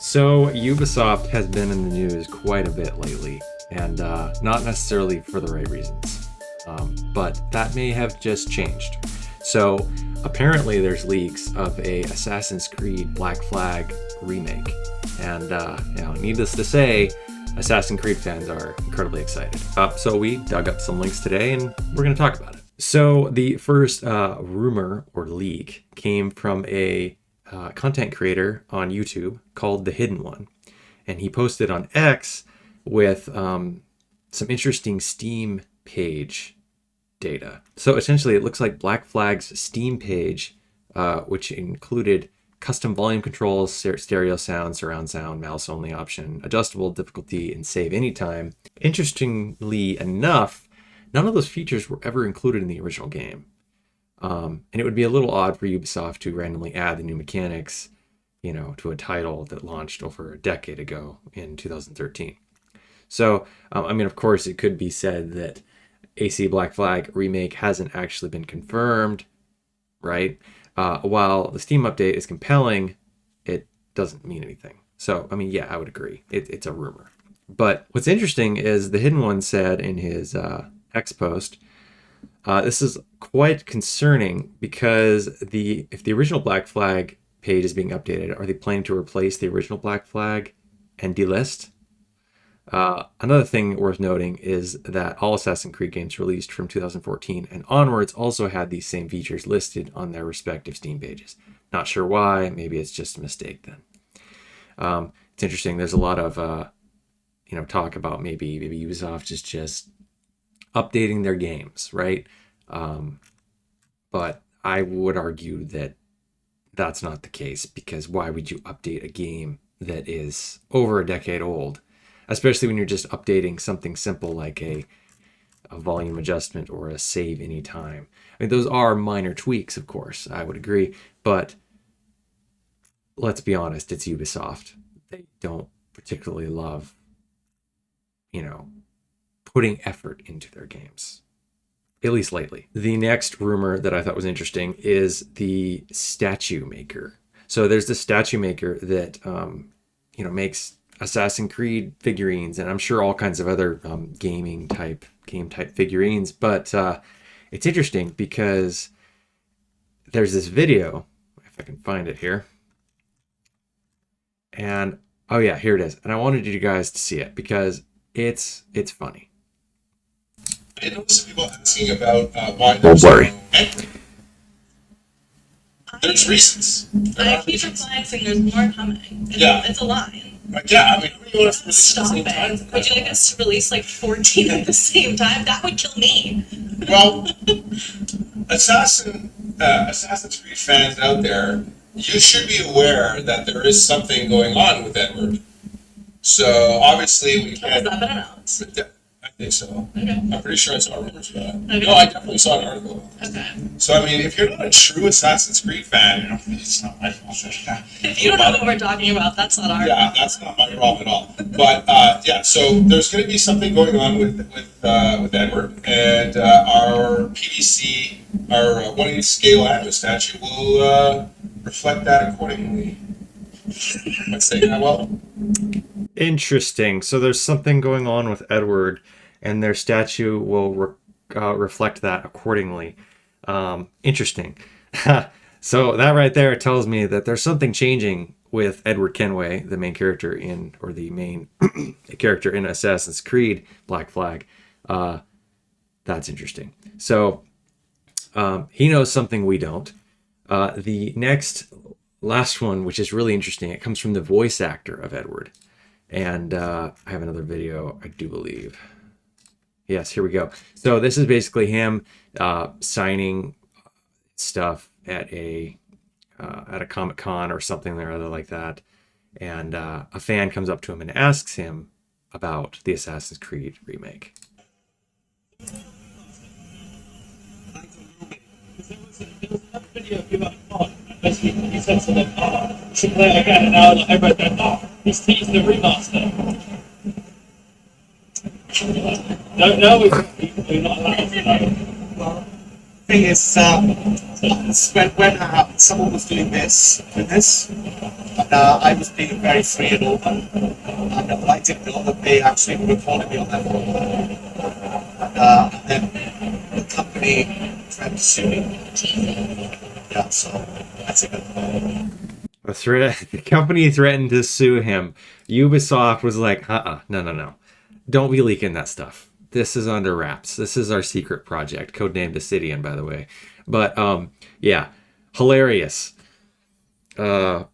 So Ubisoft has been in the news quite a bit lately, and not necessarily for the right reasons. But that may have just changed. So apparently there's leaks of a Assassin's Creed Black Flag remake. And needless to say, Assassin's Creed fans are incredibly excited. So we dug up some links today and we're going to talk about it. So the first rumor or leak came from a content creator on YouTube called The Hidden One. And he posted on X with some interesting Steam page data. So essentially it looks like Black Flag's Steam page, which included custom volume controls, stereo sound, surround sound, mouse only option, adjustable difficulty, and save anytime. Interestingly enough, none of those features were ever included in the original game. And it would be a little odd for Ubisoft to randomly add the new mechanics, to a title that launched over a decade ago in 2013. So, of course, it could be said that AC Black Flag Remake hasn't actually been confirmed, right? While the Steam update is compelling, it doesn't mean anything. So, I would agree. It's a rumor. But what's interesting is The Hidden One said in his X post, this is quite concerning because if the original Black Flag page is being updated, are they planning to replace the original Black Flag and delist? Another thing worth noting is that all Assassin's Creed games released from 2014 and onwards also had these same features listed on their respective Steam pages. Not sure why. Maybe it's just a mistake then. It's interesting. There's a lot of talk about maybe Ubisoft is just updating their games, right? But I would argue that that's not the case, because why would you update a game that is over a decade old, especially when you're just updating something simple like a volume adjustment or a save anytime? Those are minor tweaks, of course, I would agree, but let's be honest, it's Ubisoft. They don't particularly love, putting effort into their games, at least lately. The next rumor that I thought was interesting is the statue maker. So there's this statue maker that, makes Assassin's Creed figurines, and I'm sure all kinds of other game type figurines. But it's interesting because there's this video, if I can find it here. And, oh yeah, here it is. And I wanted you guys to see it because it's funny. I know some people asking about why there's no Edward. There's reasons. I keep replying saying there's more coming. It's a line. How many you want to stop it? Would you like us to release 14 at the same time? That would kill me. Well, Assassin's Creed fans out there, you should be aware that there is something going on with Edward. So obviously we can't. Has that been announced? I think so. Okay. I'm pretty sure I saw rumors for that. Okay. No, I definitely saw an article. Okay. So if you're not a true Assassin's Creed fan, it's not my fault. If you don't know what we're talking about, that's not our problem. That's not my problem at all. But so there's going to be something going on with Edward, and our PDC, our 1/8 scale anima statue will reflect that accordingly. Am I saying that well? Interesting. So there's something going on with Edward, and their statue will reflect that accordingly. Interesting. So that right there tells me that there's something changing with Edward Kenway, the main character the main character in Assassin's Creed Black Flag. That's interesting. So he knows something we don't. The last one, which is really interesting, it comes from the voice actor of Edward. And I have another video, I do believe. Yes, here we go. So this is basically him signing stuff at a Comic-Con or something or other like that. And a fan comes up to him and asks him about the Assassin's Creed remake. Basically, he said to them, should play it again, and now everyone's going, he's teasing the remaster. No, we're not allowed to know. thing is, when someone was doing this, and I was being very free and open, and I didn't know that they actually recorded me on that phone. And then the company tried to sue me. Yeah, so that's a good thing. The company threatened to sue him. Ubisoft was like, no. Don't be leaking that stuff. This is under wraps. This is our secret project, codenamed Obsidian, by the way. But yeah, hilarious. So,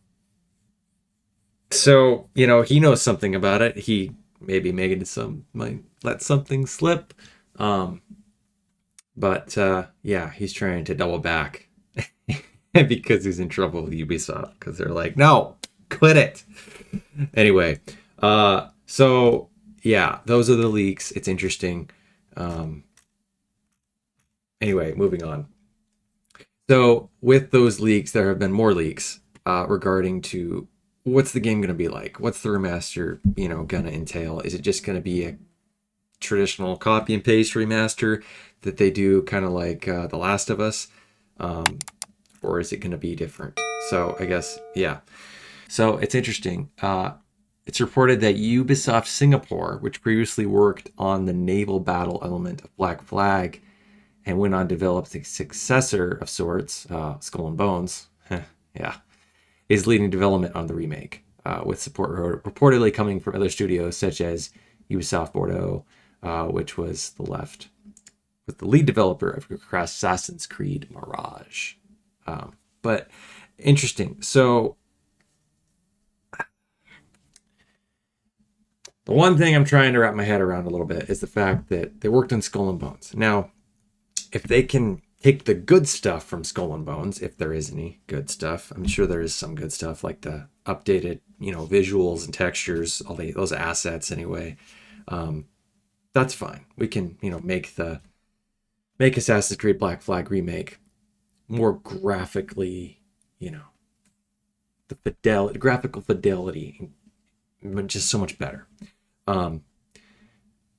he knows something about it. He maybe might let something slip. But yeah, he's trying to double back because he's in trouble with Ubisoft because they're like, no, quit it. Anyway, so yeah, those are the leaks. It's interesting. Anyway, moving on. So with those leaks, there have been more leaks regarding to what's the game going to be like? What's the remaster, going to entail? Is it just going to be a traditional copy and paste remaster that they do kind of like The Last of Us? Or is it going to be different? So I guess, yeah. So it's interesting. It's reported that Ubisoft Singapore, which previously worked on the naval battle element of Black Flag and went on to develop the successor of sorts, Skull and Bones, yeah, is leading development on the remake, with support reportedly coming from other studios such as Ubisoft Bordeaux, which was with the lead developer of Assassin's Creed Mirage. But interesting. So the one thing I'm trying to wrap my head around a little bit is the fact that they worked on Skull and Bones. Now, if they can take the good stuff from Skull and Bones, if there is any good stuff, I'm sure there is some good stuff, like the updated, visuals and textures, all those assets anyway. That's fine. We can, make Assassin's Creed Black Flag Remake more graphically, the graphical fidelity, just so much better.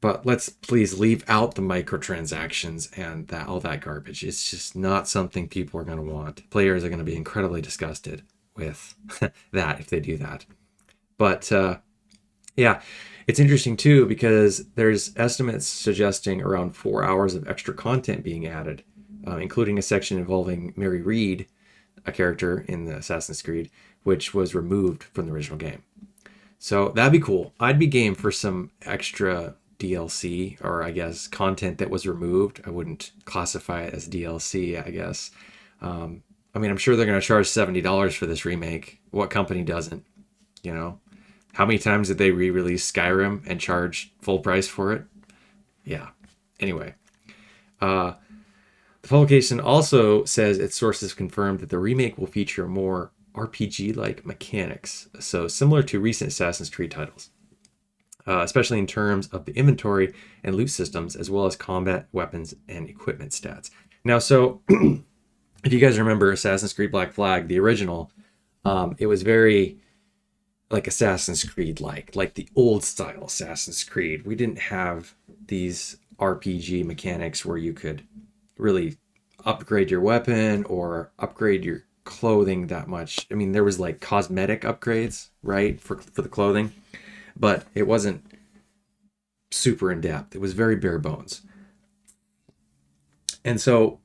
But let's please leave out the microtransactions and all that garbage. It's just not something people are going to want. Players are going to be incredibly disgusted with that if they do that. But yeah, it's interesting too because there's estimates suggesting around 4 hours of extra content being added, including a section involving Mary Reed, a character in the Assassin's Creed, which was removed from the original game. So that'd be cool. I'd be game for some extra DLC, or I guess content that was removed. I wouldn't classify it as DLC, I guess. I'm sure they're going to charge $70 for this remake. What company doesn't? How many times did they re-release Skyrim and charge full price for it? Yeah. Anyway, the publication also says its sources confirmed that the remake will feature more RPG-like mechanics, so similar to recent Assassin's Creed titles, especially in terms of the inventory and loot systems, as well as combat, weapons, and equipment stats. Now, so if you guys remember Assassin's Creed Black Flag, the original, it was very like Assassin's Creed, like the old style Assassin's Creed. We didn't have these RPG mechanics where you could really upgrade your weapon or upgrade your clothing that much. There was like cosmetic upgrades, right, for the clothing, but it wasn't super in depth. It was very bare bones. And so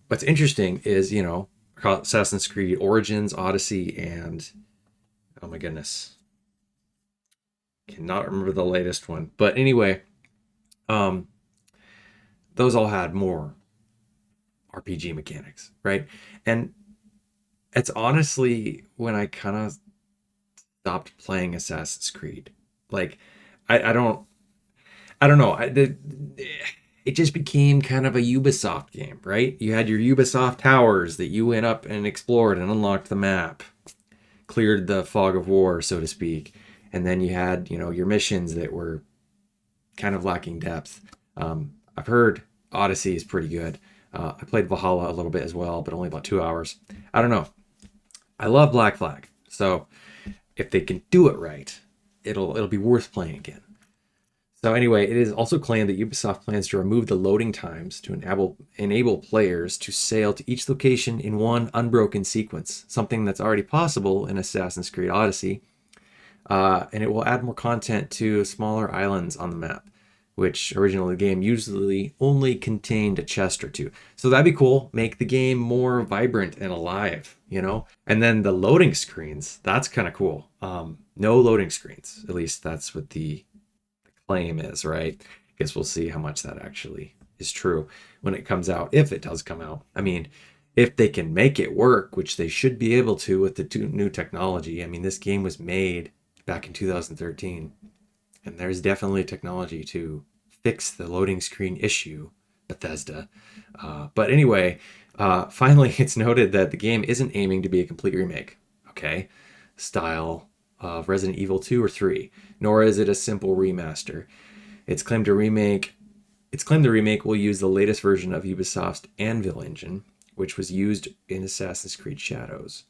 what's interesting is, Assassin's Creed Origins, Odyssey, and oh my goodness, cannot remember the latest one. But anyway, those all had more RPG mechanics, right? And it's honestly when I kind of stopped playing Assassin's Creed. Like, I don't know. It just became kind of a Ubisoft game, right? You had your Ubisoft towers that you went up and explored and unlocked the map, cleared the fog of war, so to speak. And then you had, your missions that were kind of lacking depth. I've heard Odyssey is pretty good. I played Valhalla a little bit as well, but only about 2 hours. I don't know. I love Black Flag. So if they can do it right, it'll be worth playing again. So anyway, it is also claimed that Ubisoft plans to remove the loading times to enable players to sail to each location in one unbroken sequence, something that's already possible in Assassin's Creed Odyssey. And it will add more content to smaller islands on the map, which originally the game usually only contained a chest or two. So that'd be cool. Make the game more vibrant and alive, you know? And then the loading screens, that's kind of cool. No loading screens. At least that's what the claim is, right? Guess we'll see how much that actually is true when it comes out, if it does come out. I mean, if they can make it work, which they should be able to with the new technology. I mean, this game was made back in 2013, and there's definitely technology to fix the loading screen issue, Bethesda. But anyway, finally, it's noted that the game isn't aiming to be a complete remake, okay? Style of Resident Evil 2 or 3, nor is it a simple remaster. It's claimed the remake will use the latest version of Ubisoft's Anvil engine, which was used in Assassin's Creed Shadows.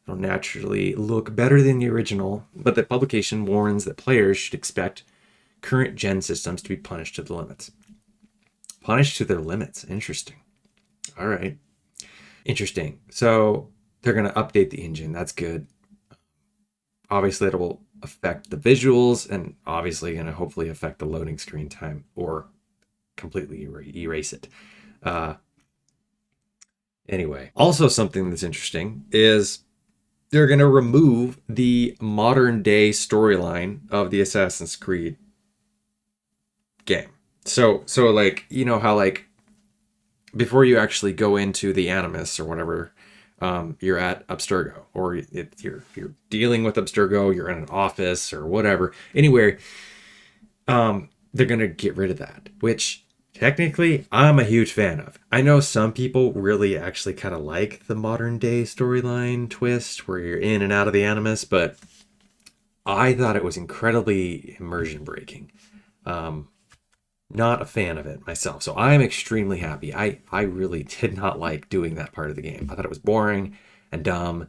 It'll naturally look better than the original, but the publication warns that players should expect current gen systems to be punished to the limits. Punished to their limits. Interesting. All right. Interesting. So they're going to update the engine. That's good. Obviously, it will affect the visuals and obviously going to hopefully affect the loading screen time or completely erase it. Anyway, also something that's interesting is they're going to remove the modern day storyline of the Assassin's Creed game. So like, you know how like before you actually go into the Animus or whatever, you're at Abstergo, or you're dealing with Abstergo, you're in an office or whatever. Anyway, they're gonna get rid of that, which technically I'm a huge fan of. I know some people really actually kind of like the modern day storyline twist where you're in and out of the Animus, but I thought it was incredibly immersion breaking. Not a fan of it myself, so I'm extremely happy. I really did not like doing that part of the game. I thought it was boring and dumb,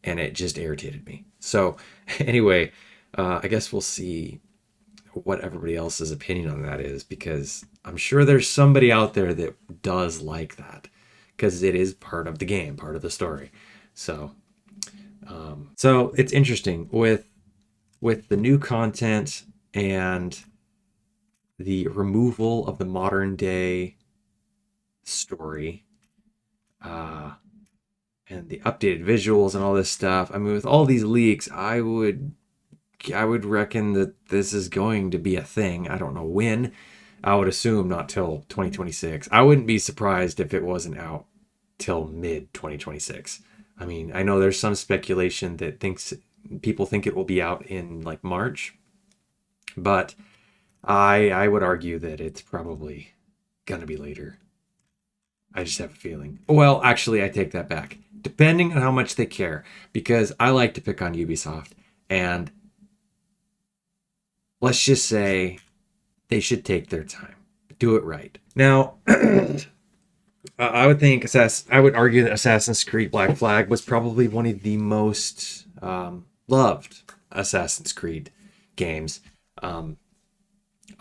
and it just irritated me. So anyway, I guess we'll see what everybody else's opinion on that is, because I'm sure there's somebody out there that does like that, because it is part of the game, part of the story. So so it's interesting with the new content and the removal of the modern day story, and the updated visuals and all this stuff. I mean, with all these leaks, I would reckon that this is going to be a thing. I don't know when. I would assume not till 2026. I wouldn't be surprised if it wasn't out till mid 2026. I mean, I know there's some speculation that people think it will be out in like March, but I would argue that it's probably gonna be later. I just have a feeling. Well, actually, I take that back. Depending on how much they care, because I like to pick on Ubisoft, and let's just say they should take their time, do it right. Now, I would argue that Assassin's Creed Black Flag was probably one of the most loved Assassin's Creed games.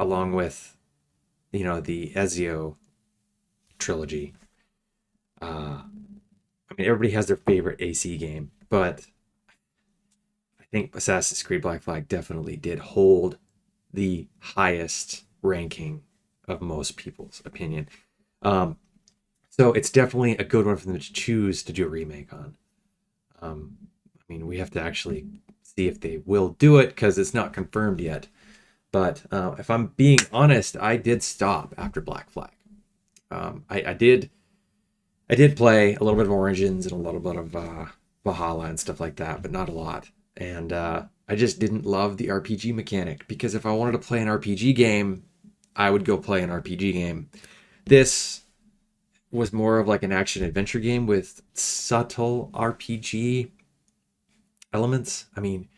Along with, you know, the Ezio trilogy. I mean, everybody has their favorite AC game, but I think Assassin's Creed Black Flag definitely did hold the highest ranking of most people's opinion. So it's definitely a good one for them to choose to do a remake on. I mean, we have to actually see if they will do it, because it's not confirmed yet. But if I'm being honest, I did stop after Black Flag. I did play a little bit of Origins and a little bit of Valhalla and stuff like that, but not a lot. And I just didn't love the RPG mechanic, because if I wanted to play an RPG game, I would go play an RPG game. This was more of like an action adventure game with subtle RPG elements. I mean,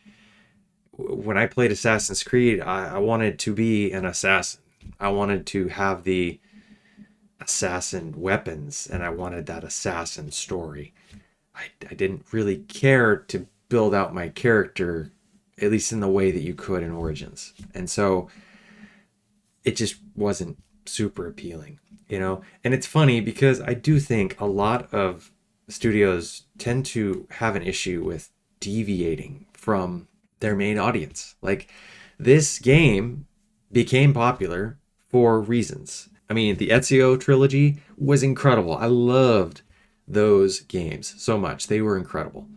when I played Assassin's Creed, I wanted to be an assassin. I wanted to have the assassin weapons, and I wanted that assassin story. I didn't really care to build out my character, at least in the way that you could in Origins. And so it just wasn't super appealing, you know? And it's funny because I do think a lot of studios tend to have an issue with deviating from their main audience. Like, this game became popular for reasons. I mean, the Ezio trilogy was incredible. I loved those games so much. They were incredible.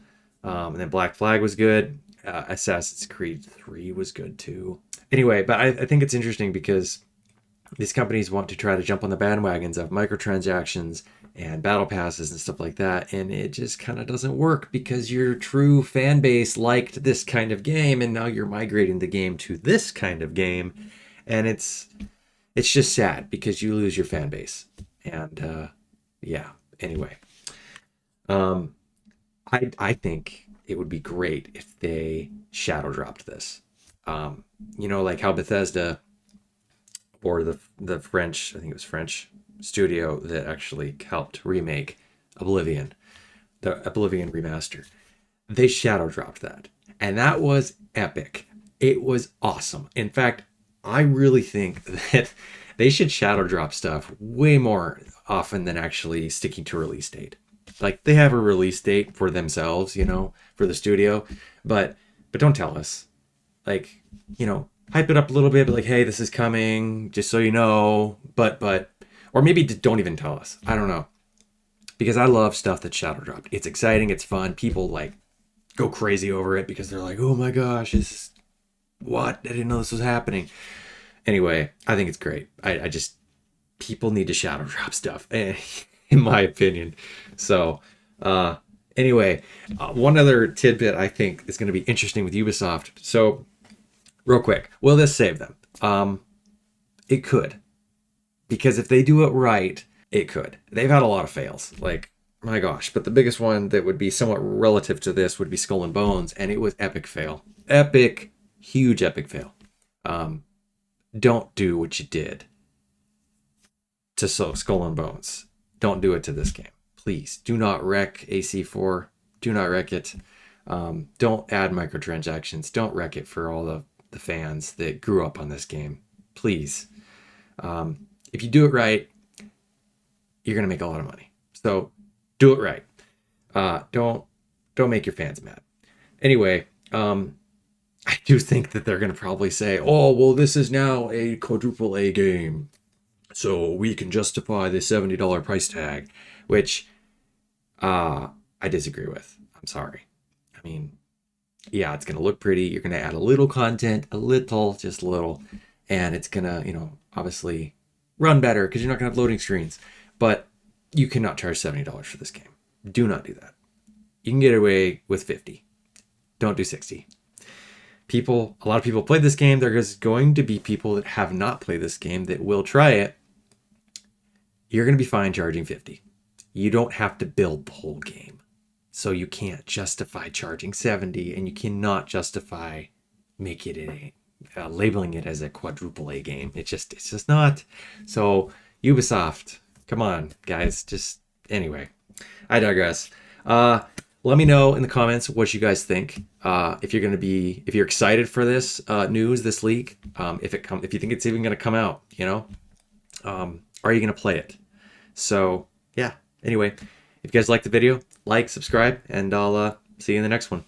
And then Black Flag was good. Assassin's Creed 3 was good too. Anyway, but I think it's interesting because these companies want to try to jump on the bandwagons of microtransactions and battle passes and stuff like that, and it just kind of doesn't work because your true fan base liked this kind of game, and now you're migrating the game to this kind of game, and it's just sad because you lose your fan base. And yeah, anyway, I think it would be great if they shadow dropped this. You know, like how Bethesda, or the French, I think it was French studio that actually helped remake Oblivion, the Oblivion remaster. They shadow dropped that, and that was epic. It was awesome. In fact, I really think that they should shadow drop stuff way more often than actually sticking to release date. Like, they have a release date for themselves, you know, for the studio, but don't tell us. Like, you know, hype it up a little bit, but like, hey, this is coming, just so you know. But or maybe don't even tell us. I don't know, because I love stuff that's shadow dropped. It's exciting, it's fun. People like go crazy over it because they're like, oh my gosh, what? I didn't know this was happening. Anyway, I think it's great. I just, people need to shadow drop stuff, in my opinion. So, anyway, one other tidbit I think is going to be interesting with Ubisoft. So, real quick, will this save them? It could. Because if they do it right, it could. They've had a lot of fails. Like, my gosh. But the biggest one that would be somewhat relative to this would be Skull and Bones, and it was epic fail. Epic, huge epic fail. Don't do what you did to Skull and Bones. Don't do it to this game. Please, do not wreck AC4. Do not wreck it. Don't add microtransactions. Don't wreck it for all the fans that grew up on this game. Please. If you do it right, you're going to make a lot of money. So do it right. Don't make your fans mad. Anyway, I do think that they're going to probably say, oh, well, this is now a quadruple A game, so we can justify the $70 price tag, which I disagree with. I'm sorry. I mean, yeah, it's going to look pretty. You're going to add a little content, just a little, and it's going to, you know, obviously run better because you're not going to have loading screens, but you cannot charge $70 for this game. Do not do that. You can get away with 50. Don't do 60. A lot of people play this game. There's going to be people that have not played this game that will try it. You're going to be fine charging 50. You don't have to build the whole game. So you can't justify charging 70, and you cannot justify labeling it as a quadruple A game. It's just not. So Ubisoft, come on, guys. Anyway, I digress. Let me know in the comments what you guys think. If you're excited for this news, this leak, if you think it's even going to come out, you know, are you going to play it? So yeah. Anyway, if you guys like the video, like, subscribe, and I'll see you in the next one.